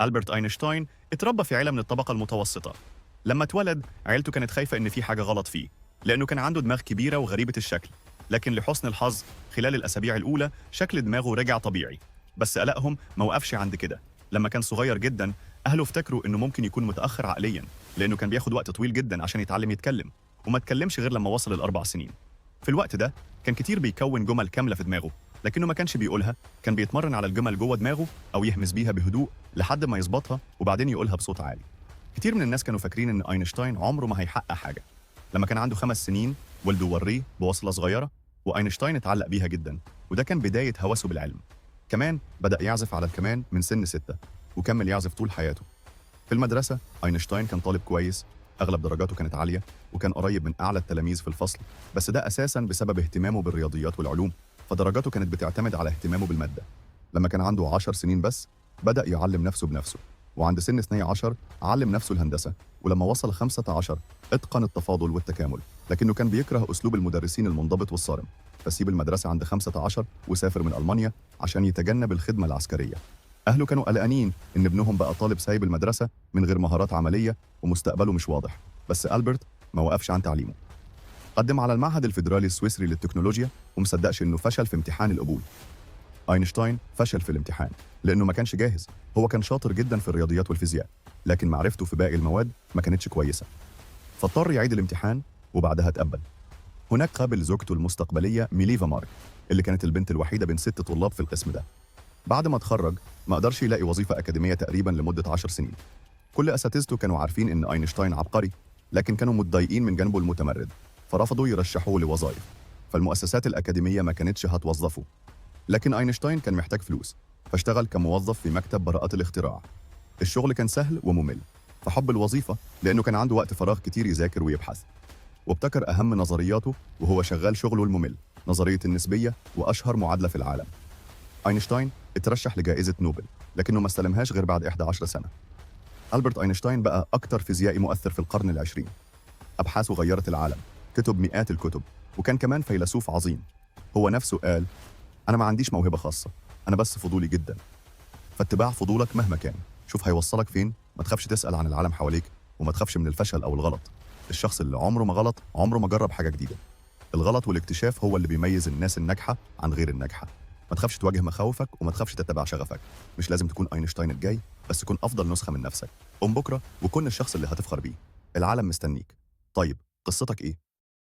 ألبرت أينشتاين اتربى في عيلة من الطبقة المتوسطة. لما اتولد عيلته كانت خايفة إن في حاجة غلط فيه، لأنه كان عنده دماغ كبيرة وغريبة الشكل. لكن لحسن الحظ خلال الأسابيع الأولى شكل دماغه رجع طبيعي. بس قلقهم ما وقفش عند كده. لما كان صغير جدا أهله افتكروا إنه ممكن يكون متأخر عقليا، لأنه كان بياخد وقت طويل جدا عشان يتعلم يتكلم، وما اتكلمش غير لما وصل ال4 سنين. في الوقت ده كان كتير بيكون جمل كاملة في دماغه، لكنه ما كانش بيقولها. كان بيتمرن على الجمل جوه دماغه أو يهمس بيها بهدوء لحد ما يظبطها وبعدين يقولها بصوت عالي. كتير من الناس كانوا فاكرين إن أينشتاين عمره ما هيحقق حاجة. لما كان عنده 5 سنين والده وريه بوصلة صغيرة، وأينشتاين اتعلق بيها جدا، وده كان بداية هوسه بالعلم. كمان بدأ يعزف على الكمان من سن 6، وكمل يعزف طول حياته. في المدرسة أينشتاين كان طالب كويس، أغلب درجاته كانت عالية، وكان قريب من أعلى التلاميذ في الفصل. بس ده أساساً بسبب اهتمامه بالرياضيات والعلوم، فدرجاته كانت بتعتمد على اهتمامه بالمادة. لما كان عنده 10 سنين بس بدأ يعلم نفسه بنفسه، وعند سن 12 علم نفسه الهندسة، ولما وصل 15 اتقن التفاضل والتكامل. لكنه كان بيكره أسلوب المدرسين المنضبط والصارم، فسيب المدرسة عند 15 وسافر من ألمانيا عشان يتجنب الخدمة العسكرية. أهله كانوا قلقانين إن ابنهم بقى طالب سايب المدرسة من غير مهارات عملية ومستقبله مش واضح. بس ألبرت ما وقفش عن تعليمه. قدم على المعهد الفيدرالي السويسري للتكنولوجيا ومصدقش إنه فشل في امتحان القبول. أينشتاين فشل في الامتحان لأنه ما كانش جاهز. هو كان شاطر جدا في الرياضيات والفيزياء، لكن معرفته في باقي المواد ما كانتش كويسة، فاضطر يعيد الامتحان وبعدها اتقبل. هناك قابل زوجته المستقبلية ميليفا مارك، اللي كانت البنت الوحيدة بين 6 طلاب في القسم ده. بعد ما اتخرج ما قدرش يلاقي وظيفة أكاديمية تقريبا لمدة 10 سنين. كل أساتذته كانوا عارفين إن أينشتاين عبقري، لكن كانوا متضايقين من جانبه المتمرد، فرفضوا يرشحوه لوظائف. فالمؤسسات الأكاديمية ما كانتش هتوظفه. لكن أينشتاين كان محتاج فلوس، فاشتغل كموظف في مكتب براءة الاختراع. الشغل كان سهل وممل، فحب الوظيفة لأنه كان عنده وقت فراغ كتير يذاكر ويبحث. وابتكر أهم نظرياته وهو شغال شغله الممل، نظرية النسبية وأشهر معادلة في العالم. أينشتاين اترشح لجائزة نوبل، لكنه ما استلمهاش غير بعد 11 سنة. ألبرت أينشتاين بقى أكتر فيزيائي مؤثر في القرن العشرين. أبحاثه غيرت العالم، كتب مئات الكتب، وكان كمان فيلسوف عظيم. هو نفسه قال: أنا ما عنديش موهبة خاصة، أنا بس فضولي جدا. فاتباع فضولك مهما كان شوف هيوصلك فين. ما تخافش تسأل عن العالم حواليك، وما تخافش من الفشل أو الغلط. الشخص اللي عمره ما غلط عمره ما جرب حاجة جديدة. الغلط والاكتشاف هو اللي بيميز الناس الناجحة عن غير الناجحة. ما تخافش تواجه مخاوفك، وما تخافش تتبع شغفك. مش لازم تكون أينشتاين الجاي، بس كن أفضل نسخة من نفسك. قم بكرة وكن الشخص اللي هتفخر بيه. العالم مستنيك. طيب، قصتك إيه؟